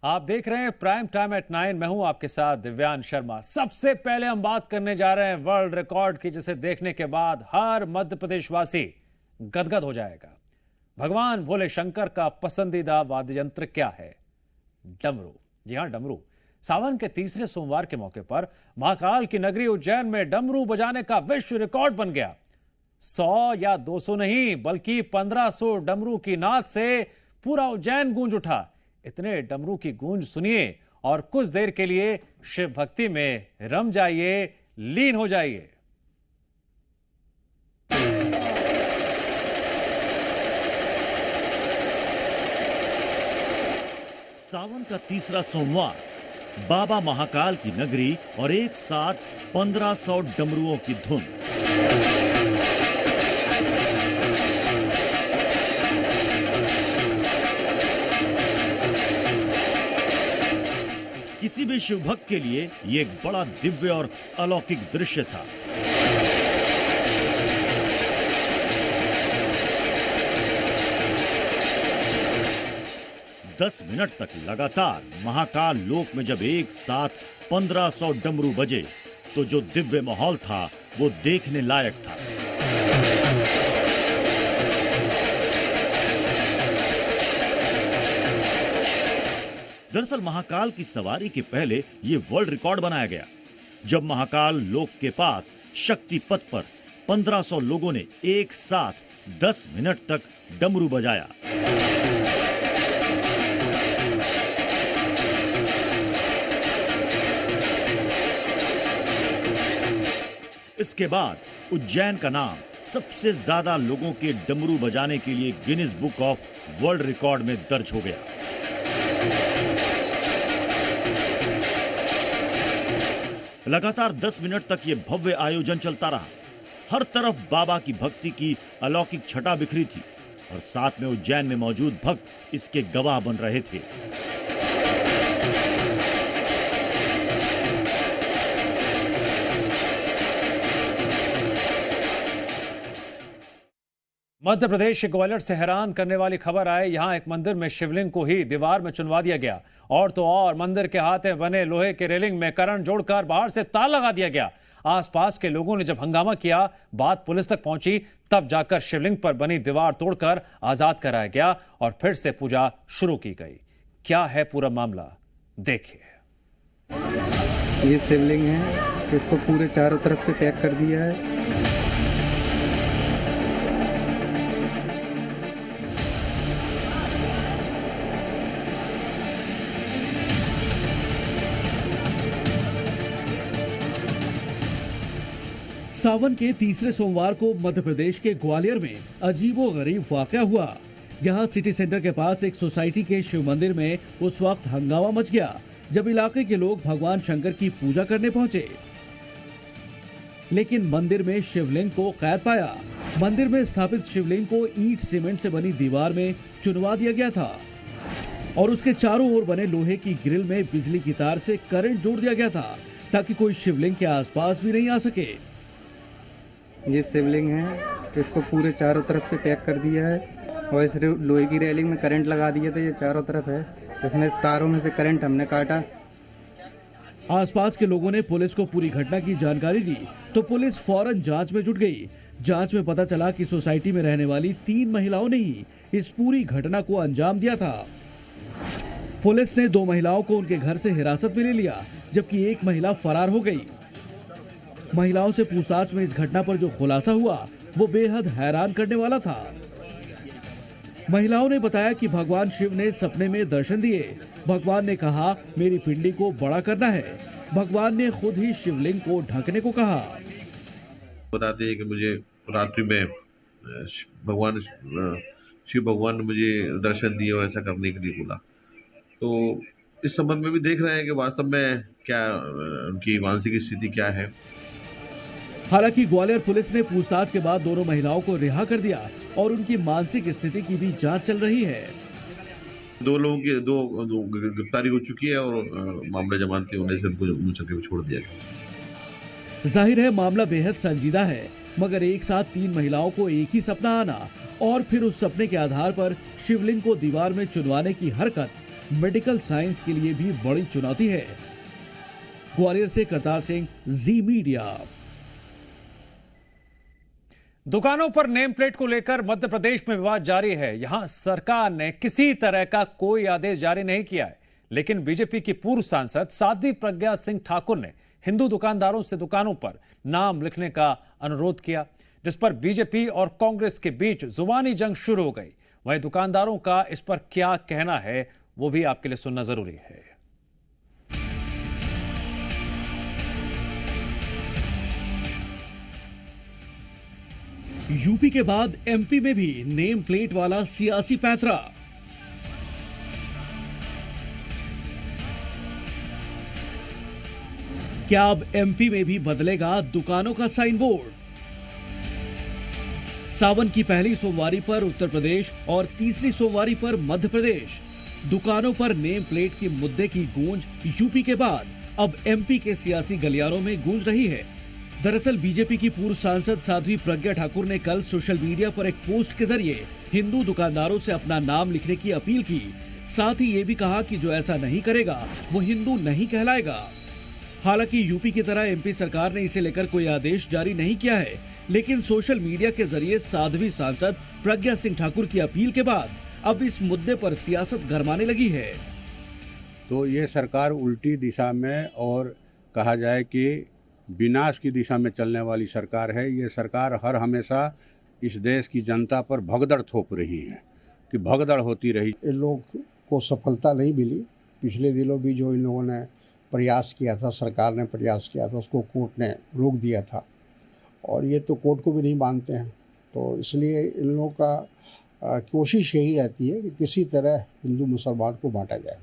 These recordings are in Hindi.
आप देख रहे हैं प्राइम टाइम एट 9। मैं हूं आपके साथ दिव्यांश शर्मा। सबसे पहले हम बात करने जा रहे हैं वर्ल्ड रिकॉर्ड की, जिसे देखने के बाद हर मध्य प्रदेशवासी गदगद हो जाएगा। भगवान भोले शंकर का पसंदीदा वाद्य यंत्र क्या है? डमरू। जी हां, डमरू। सावन के तीसरे सोमवार के मौके पर महाकाल की नगरी उज्जैन में डमरू बजाने का विश्व रिकॉर्ड बन गया। 100 या 200 नहीं, बल्कि 1500 डमरू की नाद से पूरा उज्जैन गूंज उठा। इतने डमरू की गूंज सुनिए और कुछ देर के लिए शिव भक्ति में रम जाइए, लीन हो जाइए। सावन का तीसरा सोमवार, बाबा महाकाल की नगरी और एक साथ 1500 डमरुओं की धुन। किसी भी शिव भक्त के लिए यह एक बड़ा दिव्य और अलौकिक दृश्य था। दस मिनट तक लगातार महाकाल लोक में जब एक साथ 1500 डमरू बजे तो जो दिव्य माहौल था वो देखने लायक था। दरअसल महाकाल की सवारी के पहले ये वर्ल्ड रिकॉर्ड बनाया गया, जब महाकाल लोक के पास शक्ति पथ पर 1500 लोगों ने एक साथ 10 मिनट तक डमरू बजाया। इसके बाद उज्जैन का नाम सबसे ज्यादा लोगों के डमरू बजाने के लिए Guinness book of world record में दर्ज हो गया। लगातार 10 मिनट तक यह भव्य आयोजन चलता रहा। हर तरफ बाबा की भक्ति की अलौकिक छटा बिखरी थी और साथ में उज्जैन में मौजूद भक्त इसके गवाह बन रहे थे। मध्य प्रदेश के ग्वालियर से हैरान करने वाली खबर आई। यहां एक मंदिर में शिवलिंग को ही दीवार में चुनवा दिया गया और तो और मंदिर के हाथ में बने लोहे के रेलिंग में करंट जोड़कर बाहर से ताला लगा दिया गया। आसपास के लोगों ने जब हंगामा किया, बात पुलिस तक पहुंची, तब जाकर शिवलिंग पर बनी दीवार तोड़कर आजाद कराया गया और फिर से पूजा शुरू की गई। क्या है पूरा मामला, देखिए। ये शिवलिंग है, इसको पूरे चारों तरफ से पैक कर दिया है। सावन के तीसरे सोमवार को मध्य प्रदेश के ग्वालियर में अजीबोगरीब वाकया हुआ। यहां सिटी सेंटर के पास एक सोसाइटी के शिव मंदिर में उस वक्त हंगामा मच गया जब इलाके के लोग भगवान शंकर की पूजा करने पहुंचे, लेकिन मंदिर में शिवलिंग को कैद पाया। मंदिर में स्थापित शिवलिंग को ईंट सीमेंट से बनी दीवार में चुनवा दिया गया था और उसके चारों ओर बने लोहे की ग्रिल में बिजली की तार से करंट जोड़ दिया गया था ताकि कोई शिवलिंग के आसपास भी नहीं आ सके। ये शिवलिंग है, इसको पूरे चारों तरफ से पैक कर दिया है और इस लोहे की रेलिंग में करंट लगा दिया था। ये चारों तरफ है, इसमें तारों में से करंट हमने काटा। आसपास के लोगों ने पुलिस को पूरी घटना की जानकारी दी तो पुलिस फौरन जांच में जुट गई। जांच में पता चला कि सोसाइटी में रहने वाली 3 महिलाओं ने ही इस पूरी घटना को अंजाम दिया था। पुलिस ने 2 महिलाओं को उनके घर से हिरासत में ले लिया, जबकि एक महिला फरार हो गई। महिलाओं से पूछताछ में इस घटना पर जो खुलासा हुआ वो बेहद हैरान करने वाला था। महिलाओं ने बताया कि भगवान शिव ने सपने में दर्शन दिए। भगवान ने कहा, मेरी पिंडी को बड़ा करना है। भगवान ने खुद ही शिवलिंग को ढकने को कहा। बताते हैं कि मुझे रात्रि में शिव भगवान ने मुझे दर्शन दिए और ऐसा करने के लिए बोला। तो इस संबंध में भी देख रहे हैं कि वास्तव में क्या उनकी मानसिक स्थिति क्या है। हालांकि ग्वालियर पुलिस ने पूछताछ के बाद दोनों महिलाओं को रिहा कर दिया और उनकी मानसिक स्थिति की भी जांच चल रही है। 2 लोगों की दो गिरफ्तारी हो चुकी है और मामला जमानती होने से उनको छोड़ दिया गया। जाहिर है मामला बेहद संजीदा है, मगर एक साथ 3 महिलाओं को एक ही सपना आना और फिर उस सपने के आधार पर शिवलिंग को दीवार में चुनवाने की हरकत मेडिकल साइंस के लिए भी बड़ी चुनौती है। ग्वालियर से करतार सिंह, जी मीडिया। दुकानों पर नेम प्लेट को लेकर मध्य प्रदेश में विवाद जारी है। यहां सरकार ने किसी तरह का कोई आदेश जारी नहीं किया है, लेकिन बीजेपी की पूर्व सांसद साध्वी प्रज्ञा सिंह ठाकुर ने हिंदू दुकानदारों से दुकानों पर नाम लिखने का अनुरोध किया, जिस पर बीजेपी और कांग्रेस के बीच जुबानी जंग शुरू हो गई। वहीं दुकानदारों का इस पर क्या कहना है, वो भी आपके लिए सुनना जरूरी है। यूपी के बाद एमपी में भी नेम प्लेट वाला सियासी पैंतरा। क्या अब एमपी में भी बदलेगा दुकानों का साइन बोर्ड? सावन की पहली सोमवारी पर उत्तर प्रदेश और तीसरी सोमवारी पर मध्य प्रदेश। दुकानों पर नेम प्लेट के मुद्दे की गूंज यूपी के बाद अब एमपी के सियासी गलियारों में गूंज रही है। दरअसल बीजेपी की पूर्व सांसद साध्वी प्रज्ञा ठाकुर ने कल सोशल मीडिया पर एक पोस्ट के जरिए हिंदू दुकानदारों से अपना नाम लिखने की अपील की। साथ ही ये भी कहा कि जो ऐसा नहीं करेगा वो हिंदू नहीं कहलाएगा। हालांकि यूपी की तरह एमपी सरकार ने इसे लेकर कोई आदेश जारी नहीं किया है, लेकिन सोशल मीडिया के जरिए साध्वी सांसद प्रज्ञा सिंह ठाकुर की अपील के बाद अब इस मुद्दे पर सियासत गरमाने लगी है। तो ये सरकार उल्टी दिशा में और कहा जाए कि विनाश की दिशा में चलने वाली सरकार है। ये सरकार हर हमेशा इस देश की जनता पर भगदड़ थोप रही है कि भगदड़ होती रही। इन लोग को सफलता नहीं मिली। पिछले दिनों भी जो इन लोगों ने प्रयास किया था, सरकार ने प्रयास किया था, उसको कोर्ट ने रोक दिया था और ये तो कोर्ट को भी नहीं मानते हैं। तो इसलिए इन लोगों का कोशिश यही रहती है कि किसी तरह हिंदू मुसलमान को बांटा जाए।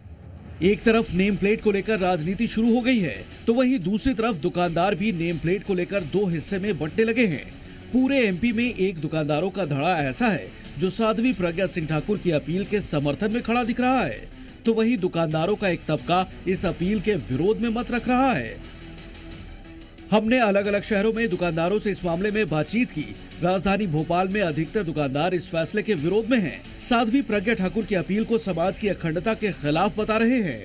एक तरफ नेम प्लेट को लेकर राजनीति शुरू हो गई है, तो वहीं दूसरी तरफ दुकानदार भी नेम प्लेट को लेकर दो हिस्से में बंटने लगे हैं। पूरे एमपी में एक दुकानदारों का धड़ा ऐसा है जो साध्वी प्रज्ञा सिंह ठाकुर की अपील के समर्थन में खड़ा दिख रहा है, तो वहीं दुकानदारों का एक तबका इस अपील के विरोध में मत रख रहा है। हमने अलग अलग शहरों में दुकानदारों से इस मामले में बातचीत की। राजधानी भोपाल में अधिकतर दुकानदार इस फैसले के विरोध में हैं। साध्वी प्रज्ञा ठाकुर की अपील को समाज की अखंडता के खिलाफ बता रहे हैं।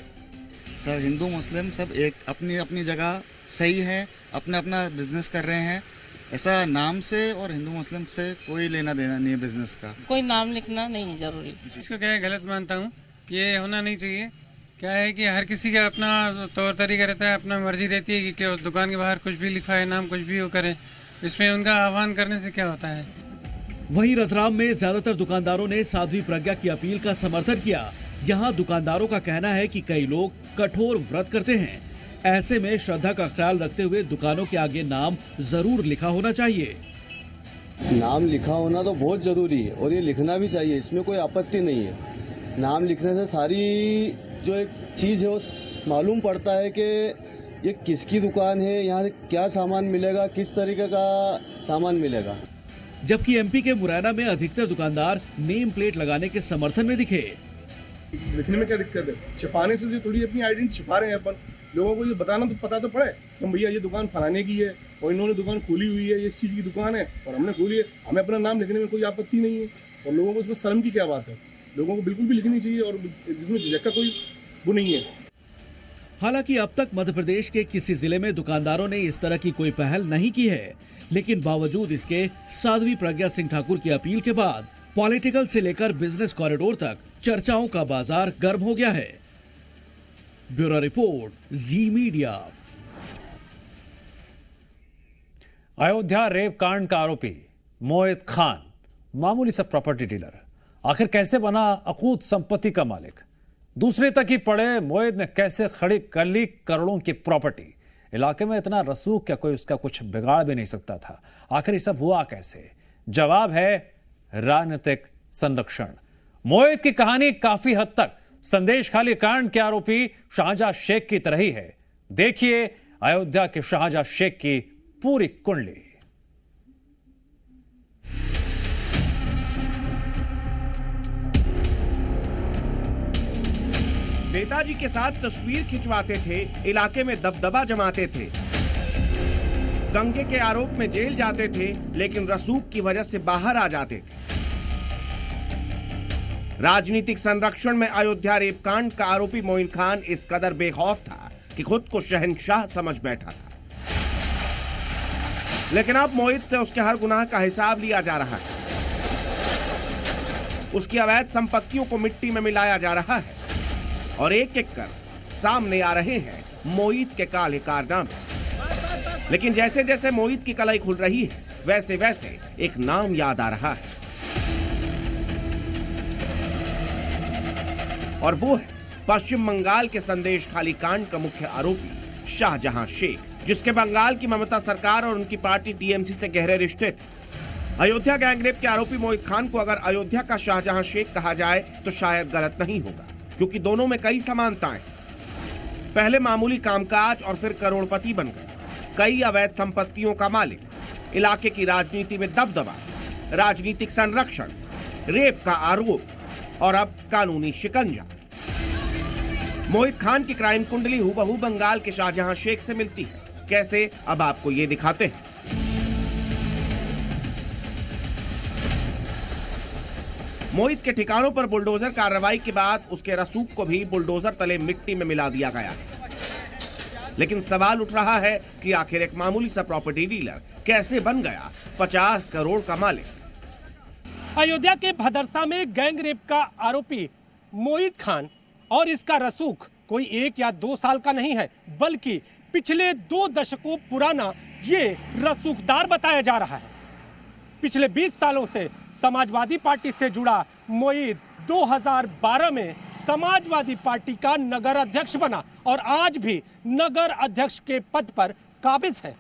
सब हिंदू मुस्लिम सब एक अपनी अपनी जगह सही है, अपना अपना बिजनेस कर रहे हैं। ऐसा नाम से और हिंदू मुस्लिम से कोई लेना देना नहीं है बिजनेस का। कोई नाम लिखना नहीं जरूरी। इसको क्या है, गलत मानता हूँ। ये होना नहीं चाहिए। क्या है कि हर किसी का अपना तौर तरीका रहता है, अपना मर्जी रहती है कि उस दुकान के बाहर कुछ भी लिखा है, नाम कुछ भी वो करे। इसमें उनका आह्वान करने से क्या होता है। वहीं रतलाम में ज्यादातर दुकानदारों ने साध्वी प्रज्ञा की अपील का समर्थन किया। यहाँ दुकानदारों का कहना है कि कई लोग कठोर व्रत करते हैं, ऐसे में श्रद्धा का ख्याल रखते हुए दुकानों के आगे नाम जरूर लिखा होना चाहिए। नाम लिखा होना तो बहुत जरूरी है और ये लिखना भी चाहिए, इसमें कोई आपत्ति नहीं है। नाम लिखने से सारी जो एक चीज़ है वो मालूम पड़ता है कि ये किसकी दुकान है, यहाँ से क्या सामान मिलेगा, किस तरीके का सामान मिलेगा। जबकि एमपी के मुरैना में अधिकतर दुकानदार नेम प्लेट लगाने के समर्थन में दिखे। लिखने में क्या दिक्कत है, छिपाने से जो थोड़ी अपनी आइडेंटिटी छिपा रहे हैं अपन लोगों को, ये बताना तो पता तो पड़े कि भैया ये दुकान फलाने की है और इन्होंने दुकान खोली हुई है, ये इस चीज़ की दुकान है और हमने खोली है। हमें अपना नाम लिखने में कोई आपत्ति नहीं है और लोगों को इसमें शर्म की क्या बात है। लोगों को बिल्कुल भी लिखनी चाहिए और जिसमें झिझक का कोई वो नहीं है। हालांकि अब तक मध्य प्रदेश के किसी जिले में दुकानदारों ने इस तरह की कोई पहल नहीं की है, लेकिन बावजूद इसके साध्वी प्रज्ञा सिंह ठाकुर की अपील के बाद पॉलिटिकल से लेकर बिजनेस कॉरिडोर तक चर्चाओं का बाजार गर्म हो गया है। ब्यूरो रिपोर्ट, जी मीडिया। अयोध्या रेप कांड का आरोपी मोहित खान मामूली सा प्रॉपर्टी डीलर आखिर कैसे बना अकूत संपत्ति का मालिक? दूसरे तक ही पड़े मोहित ने कैसे खड़ी कर ली करोड़ों की प्रॉपर्टी? इलाके में इतना रसूख क्या कोई उसका कुछ बिगाड़ भी नहीं सकता था? आखिर ये सब हुआ कैसे? जवाब है राजनीतिक संरक्षण। मोहित की कहानी काफी हद तक संदेश खाली कांड के आरोपी शाहजहां शेख की तरह ही है। देखिए अयोध्या के शाहजहां शेख की पूरी कुंडली। नेताजी के साथ तस्वीर खिंचवाते थे, इलाके में दबदबा जमाते थे, दंगे के आरोप में जेल जाते थे, लेकिन रसूख की वजह से बाहर आ जाते थे। राजनीतिक संरक्षण में अयोध्या रेप कांड का आरोपी मोइन खान इस कदर बेखौफ था कि खुद को शहंशाह समझ बैठा था। लेकिन अब मोहित से उसके हर गुनाह का हिसाब लिया जा रहा है। उसकी अवैध संपत्तियों को मिट्टी में मिलाया जा रहा है और एक एक कर सामने आ रहे हैं मोहित के काले कारनामे। लेकिन जैसे जैसे मोहित की कलाई खुल रही है, वैसे वैसे एक नाम याद आ रहा है और वो है पश्चिम बंगाल के संदेश खाली कांड का मुख्य आरोपी शाहजहां शेख, जिसके बंगाल की ममता सरकार और उनकी पार्टी टीएमसी से गहरे रिश्ते थे। अयोध्या गैंगरेप के आरोपी मोहित खान को अगर अयोध्या का शाहजहां शेख कहा जाए तो शायद गलत नहीं होगा, क्योंकि दोनों में कई समानताएं। पहले मामूली कामकाज और फिर करोड़पति बन गए, कई अवैध संपत्तियों का मालिक, इलाके की राजनीति में दबदबा, राजनीतिक संरक्षण, रेप का आरोप और अब कानूनी शिकंजा। मोहित खान की क्राइम कुंडली हूबहू बंगाल के शाहजहां शेख से मिलती है। कैसे, अब आपको ये दिखाते हैं। मोहित के ठिकानों पर बुलडोजर कार्रवाई के बाद उसके रसूख को भी बुलडोजर तले मिट्टी में मिला दिया गया है। लेकिन सवाल उठ रहा है कि आखिर एक मामूली सा प्रॉपर्टी डीलर कैसे बन गया 50 करोड़ का मालिक। अयोध्या के भदरसा में गैंग रेप का आरोपी मोहित खान और इसका रसूख कोई 1 या 2 साल का नहीं है, बल्कि पिछले 2 दशकों पुराना ये रसूखदार बताया जा रहा है। पिछले 20 सालों से समाजवादी पार्टी से जुड़ा मोहित 2012 में समाजवादी पार्टी का नगर अध्यक्ष बना और आज भी नगर अध्यक्ष के पद पर काबिज है।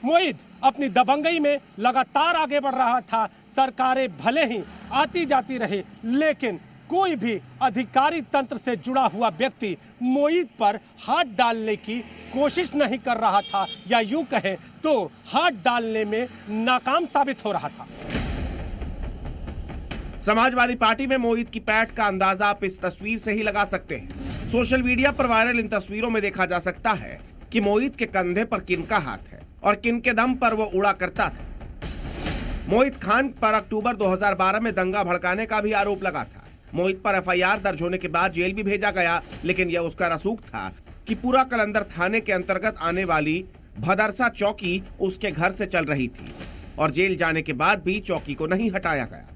मोहित अपनी दबंगई में लगातार आगे बढ़ रहा था। सरकारें भले ही आती जाती रही, लेकिन कोई भी अधिकारी तंत्र से जुड़ा हुआ व्यक्ति मोहित पर हाथ डालने की कोशिश नहीं कर रहा था, या यूं कहें तो हाथ डालने में नाकाम साबित हो रहा था। समाजवादी पार्टी में मोहित की पैठ का अंदाजा आप इस तस्वीर से ही लगा सकते हैं। सोशल मीडिया पर वायरल इन तस्वीरों में देखा जा सकता है कि मोहित के कंधे पर किन का हाथ है और किन के दम पर वो उड़ा करता था। मोहित खान पर अक्टूबर 2012 में दंगा भड़काने का भी आरोप लगा था। मोहित पर एफआईआर दर्ज होने के बाद जेल भी भेजा गया, लेकिन यह उसका रसूख था कि पूरा कलंदर थाने के अंतर्गत आने वाली भदरसा चौकी उसके घर से चल रही थी और जेल जाने के बाद भी चौकी को नहीं हटाया गया।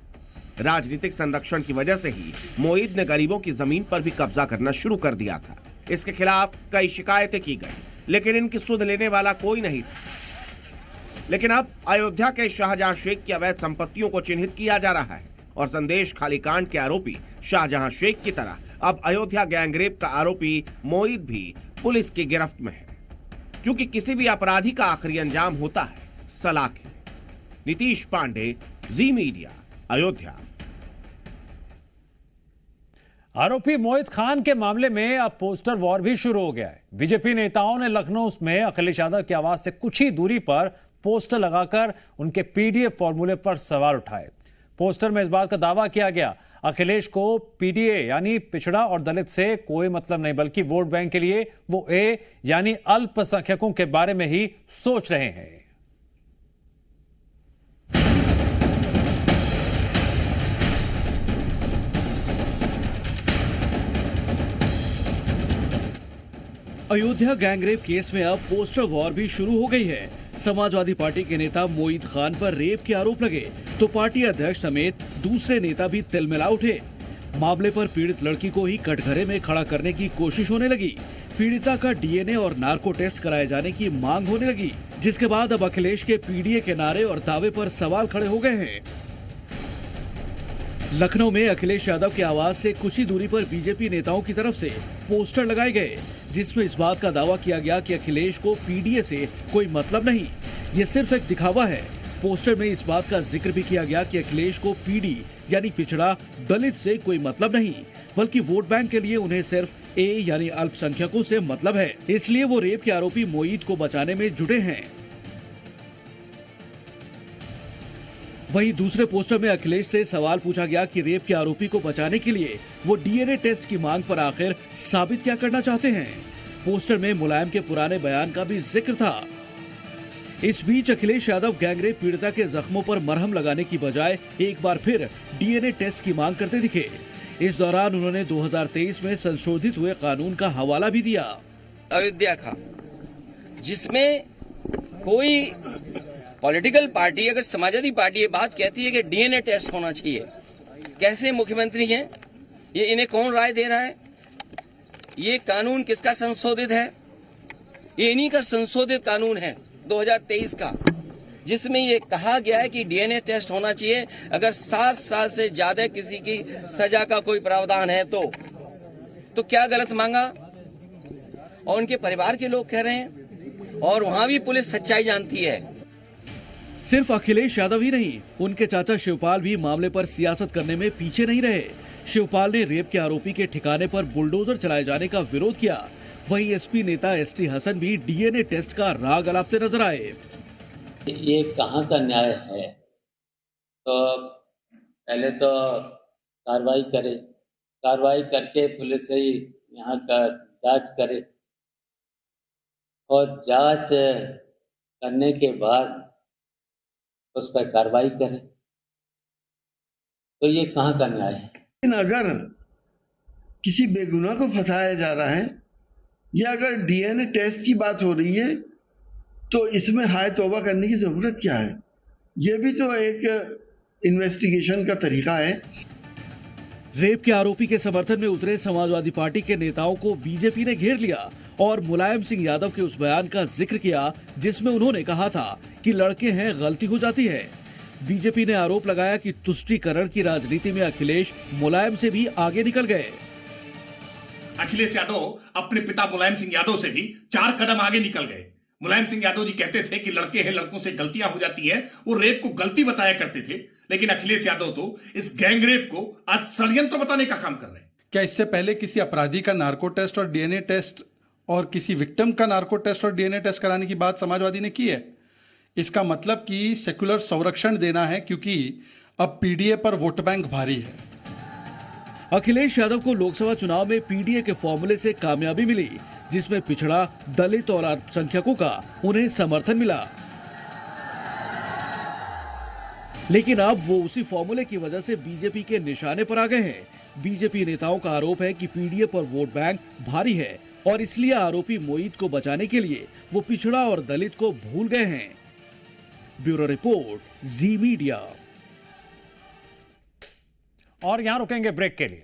राजनीतिक संरक्षण की वजह से ही मोहित ने गरीबों की जमीन पर भी कब्जा करना शुरू कर दिया था। इसके खिलाफ कई शिकायतें की गई, लेकिन इनकी सुध लेने वाला कोई नहीं था। लेकिन अब अयोध्या के शाहजहां शेख की अवैध संपत्तियों को चिन्हित किया जा रहा है और संदेश खाली कांड के आरोपी शाहजहां शेख की तरह अब अयोध्या गैंगरेप का आरोपी मोहित भी पुलिस की गिरफ्त में है, क्योंकि किसी भी अपराधी का आखिरी अंजाम होता है सलाखें। नीतीश पांडे, जी मीडिया, अयोध्या। आरोपी मोहित खान के मामले में अब पोस्टर वॉर भी शुरू हो गया है। बीजेपी नेताओं ने लखनऊ में अखिलेश यादव की आवाज से कुछ ही दूरी पर पोस्टर लगाकर उनके पीडीए फॉर्मूले पर सवाल उठाए। पोस्टर में इस बात का दावा किया गया, अखिलेश को पीडीए यानी पिछड़ा और दलित से कोई मतलब नहीं, बल्कि वोट बैंक के लिए वो ए यानी अल्पसंख्यकों के बारे में ही सोच रहे हैं। अयोध्या गैंगरेप केस में अब पोस्टर वॉर भी शुरू हो गई है। समाजवादी पार्टी के नेता मोहित खान पर रेप के आरोप लगे तो पार्टी अध्यक्ष समेत दूसरे नेता भी तिलमिला उठे। मामले पर पीड़ित लड़की को ही कटघरे में खड़ा करने की कोशिश होने लगी। पीड़िता का डीएनए और नार्को टेस्ट कराए जाने की मांग होने लगी, जिसके बाद अब अखिलेश के पीडीए के नारे और दावे पर सवाल खड़े हो गए हैं। लखनऊ में अखिलेश यादव की आवाज से कुछ ही दूरी पर बीजेपी नेताओं की तरफ से पोस्टर लगाए गए, जिसमें इस बात का दावा किया गया कि अखिलेश को पीडीए से कोई मतलब नहीं, ये सिर्फ एक दिखावा है। पोस्टर में इस बात का जिक्र भी किया गया कि अखिलेश को पीडी यानी पिछड़ा दलित से कोई मतलब नहीं, बल्कि वोट बैंक के लिए उन्हें सिर्फ ए यानी अल्पसंख्यकों से मतलब है, इसलिए वो रेप के आरोपी मोहित को बचाने में जुटे हैं। वहीं दूसरे पोस्टर में अखिलेश से सवाल पूछा गया कि रेप के आरोपी को बचाने के लिए वो डीएनए टेस्ट की मांग पर आखिर साबित क्या करना चाहते हैं। पोस्टर में मुलायम के पुराने बयान का भी जिक्र था। इस बीच अखिलेश यादव गैंगरेप पीड़िता के जख्मों पर मरहम लगाने की बजाय एक बार फिर डीएनए टेस्ट की मांग करते दिखे। इस दौरान उन्होंने 2023 में संशोधित हुए कानून का हवाला भी दिया। अयोध्या का, जिसमें कोई पॉलिटिकल पार्टी, अगर समाजवादी पार्टी ये बात कहती है कि डीएनए टेस्ट होना चाहिए, कैसे मुख्यमंत्री हैं ये, इन्हें कौन राय दे रहा है? ये कानून किसका संशोधित है? ये इन्हीं का संशोधित कानून है 2023 का, जिसमें ये कहा गया है कि डीएनए टेस्ट होना चाहिए अगर 7 साल से ज्यादा किसी की सजा का कोई प्रावधान है तो क्या गलत मांगा? और उनके परिवार के लोग कह रहे हैं, और वहां भी पुलिस सच्चाई जानती है। सिर्फ अखिलेश यादव ही नहीं, उनके चाचा शिवपाल भी मामले पर सियासत करने में पीछे नहीं रहे। शिवपाल ने रेप के आरोपी के ठिकाने पर बुलडोजर चलाए जाने का विरोध किया। वहीं एसपी नेता एसटी हसन भी डीएनए टेस्ट का राग अलापते नजर आए। ये कहाँ का न्याय है? तो पहले तो कार्रवाई करे, कार्रवाई करके पुलिस ही यहाँ का जांच करे, और जांच करने के बाद उस पर कार्रवाई करे, तो ये कहाँ का न्याय है? लेकिन अगर किसी बेगुनाह को फंसाया जा रहा है या अगर डीएनए टेस्ट की बात हो रही है तो इसमें हाय तौबा करने की जरूरत क्या है? ये भी तो एक इन्वेस्टिगेशन का तरीका है। रेप के आरोपी के समर्थन में उतरे समाजवादी पार्टी के नेताओं को बीजेपी ने घेर लिया और मुलायम सिंह यादव के उस बयान का जिक्र किया जिसमें उन्होंने कहा था कि लड़के हैं, गलती हो जाती है। बीजेपी ने आरोप लगाया कि तुष्टीकरण की राजनीति में अखिलेश मुलायम से भी आगे निकल गए। अखिलेश यादव अपने पिता मुलायम सिंह यादव से भी 4 कदम आगे निकल गए। मुलायम सिंह यादव जी कहते थे कि लड़के हैं, लड़कों से गलतियां हो जाती हैं, वो रेप को गलती बताया करते थे, लेकिन अखिलेश यादव तो इस गैंग रेप को आज षड्यंत्र बताने का काम कर रहे हैं। क्या इससे पहले किसी अपराधी का नार्को टेस्ट और डीएनए टेस्ट और किसी विक्टिम का नार्को टेस्ट और डीएनए टेस्ट कराने की बात समाजवादी ने की है? इसका मतलब कि सेक्युलर संरक्षण देना है, क्योंकि अब पीडीए पर वोट बैंक भारी है। अखिलेश यादव को लोकसभा चुनाव में पीडीए के फॉर्मूले से कामयाबी मिली, जिसमें पिछड़ा, दलित और अल्पसंख्यकों का उन्हें समर्थन मिला। लेकिन अब वो उसी फॉर्मूले की वजह से बीजेपी के निशाने पर आ गए हैं। बीजेपी नेताओं का आरोप है कि पीडीए पर वोट बैंक भारी है और इसलिए आरोपी मोईद को बचाने के लिए वो पिछड़ा और दलित को भूल गए हैं। ब्यूरो रिपोर्ट, जी मीडिया। और यहां रुकेंगे ब्रेक के लिए।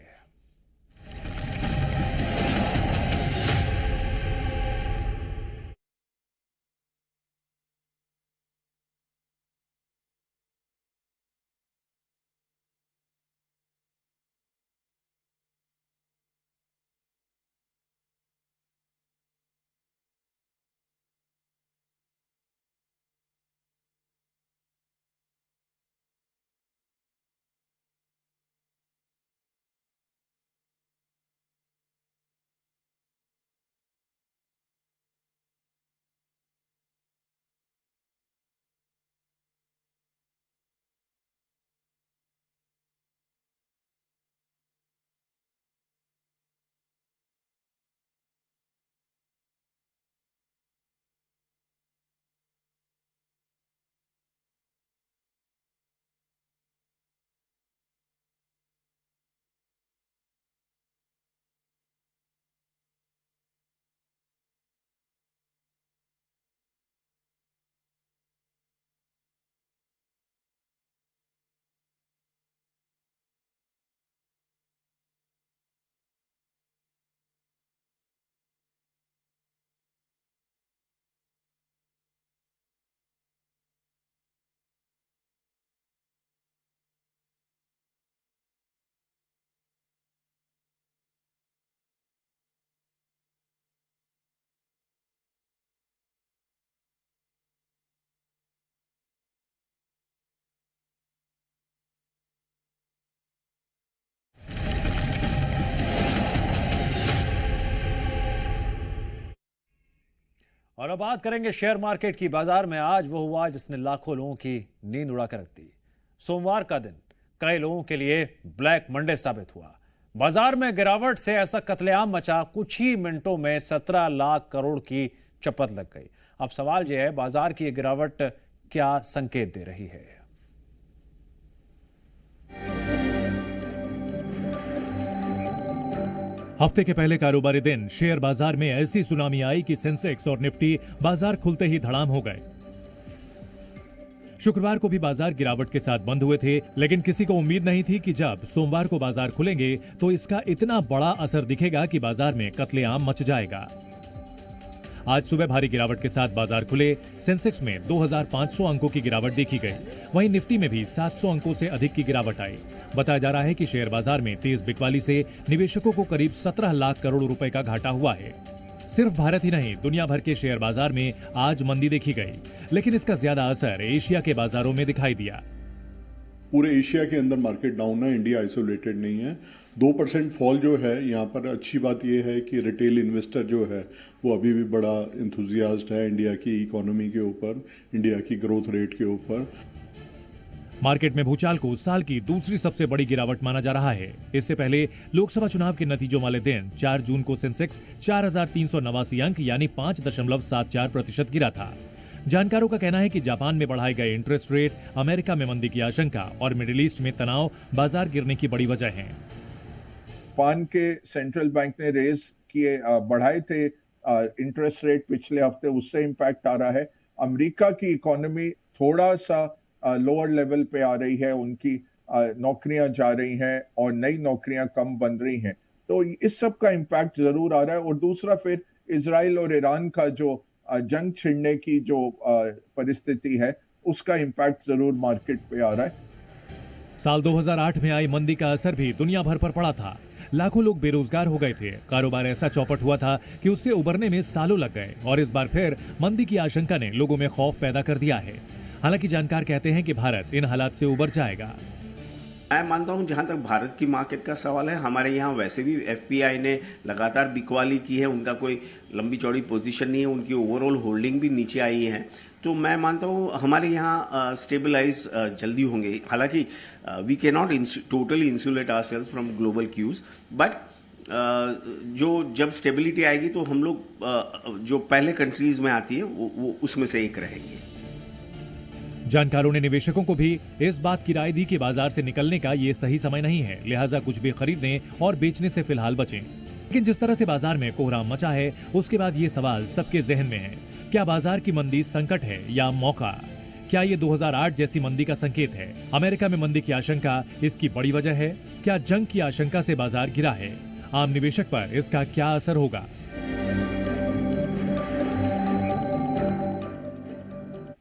और अब बात करेंगे शेयर मार्केट की। बाजार में आज वो हुआ जिसने लाखों लोगों की नींद उड़ा कर रख दी। सोमवार का दिन कई लोगों के लिए ब्लैक मंडे साबित हुआ। बाजार में गिरावट से ऐसा कत्लेआम मचा, कुछ ही मिनटों में 17 लाख करोड़ की चपत लग गई। अब सवाल यह है, बाजार की गिरावट क्या संकेत दे रही है? हफ्ते के पहले कारोबारी दिन शेयर बाजार में ऐसी सुनामी आई कि सेंसेक्स और निफ्टी बाजार खुलते ही धड़ाम हो गए। शुक्रवार को भी बाजार गिरावट के साथ बंद हुए थे, लेकिन किसी को उम्मीद नहीं थी कि जब सोमवार को बाजार खुलेंगे तो इसका इतना बड़ा असर दिखेगा कि बाजार में कत्लेआम मच जाएगा। आज सुबह भारी गिरावट के साथ बाजार खुले। सेंसेक्स में 2500 अंकों की गिरावट देखी गई। वहीं निफ्टी में भी 700 अंकों से अधिक की गिरावट आई। बताया जा रहा है कि शेयर बाजार में तेज बिकवाली से निवेशकों को करीब 17 लाख करोड़ रुपए का घाटा हुआ है। सिर्फ भारत ही नहीं, दुनिया भर के शेयर बाजार में आज मंदी देखी गई, लेकिन इसका ज्यादा असर एशिया के बाजारों में दिखाई दिया। पूरे एशिया के अंदर मार्केट डाउन है, इंडिया आइसोलेटेड नहीं है। 2% फॉल जो है यहाँ पर अच्छी बात यह है कि रिटेल इन्वेस्टर जो है वो अभी भी बड़ा इंथुजियास्ट है इंडिया की इकोनॉमी के ऊपर, इंडिया की ग्रोथ रेट के ऊपर। मार्केट में भूचाल को साल की दूसरी सबसे बड़ी गिरावट माना जा रहा है। इससे पहले लोकसभा चुनाव के नतीजों वाले दिन 4 जून को सेंसेक्स 4389 अंक यानी 5.74% गिरा था। जानकारों का कहना है कि जापान में बढ़ाए गए इंटरेस्ट रेट, अमेरिका में मंदी की आशंका और मिडिल ईस्ट में तनाव बाजार गिरने की बड़ी वजह है। जापान के सेंट्रल बैंक ने रेज किए बढ़ाए थे इंटरेस्ट रेट पिछले हफ्ते, उससे इम्पैक्ट आ रहा है। अमेरिका की इकोनॉमी थोड़ा सा लोअर लेवल पे आ रही है, उनकी नौकरियां जा रही हैं और नई नौकरियां कम बन रही हैं, तो इस सब का इम्पैक्ट जरूर आ रहा है। और दूसरा फिर इजराइल और ईरान का जो जंग छिड़ने की जो परिस्थिति है, उसका इम्पैक्ट जरूर मार्केट पे आ रहा है। साल 2008 में आई मंदी का असर भी दुनिया भर पर पड़ा था। लाखों लोग बेरोजगार हो गए थे। कारोबार ऐसा चौपट हुआ था कि उससे उबरने में सालों लग गए और इस बार फिर मंदी की आशंका ने लोगों में खौफ पैदा कर दिया है। हालांकि जानकार कहते हैं कि भारत इन हालात से उबर जाएगा। मैं मानता हूं जहां तक भारत की मार्केट का सवाल है, हमारे यहाँ वैसे भी एफपीआई ने लगातार बिकवाली की है, उनका कोई लंबी चौड़ी पोजीशन नहीं है, उनकी ओवरऑल होल्डिंग भी नीचे आई है। तो मैं मानता हूँ हमारे यहाँ स्टेबलाइज जल्दी होंगे। हालांकि we can not totally insulate ourselves from global cues, but जो जब स्टेबिलिटी आएगी तो हम लोग जो पहले कंट्रीज में आती है वो उसमें से एक रहेंगे। जानकारों ने निवेशकों को भी इस बात की राय दी कि बाजार से निकलने का ये सही समय नहीं है, लिहाजा कुछ भी खरीदने और बेचने से फिलहाल बचें। लेकिन जिस तरह से बाजार में कोहराम मचा है, उसके बाद ये सवाल सबके जहन में है, क्या बाजार की मंदी संकट है या मौका? क्या ये 2008 जैसी मंदी का संकेत है? अमेरिका में मंदी की आशंका इसकी बड़ी वजह है? क्या जंग की आशंका से बाजार गिरा है? आम निवेशक पर इसका क्या असर होगा?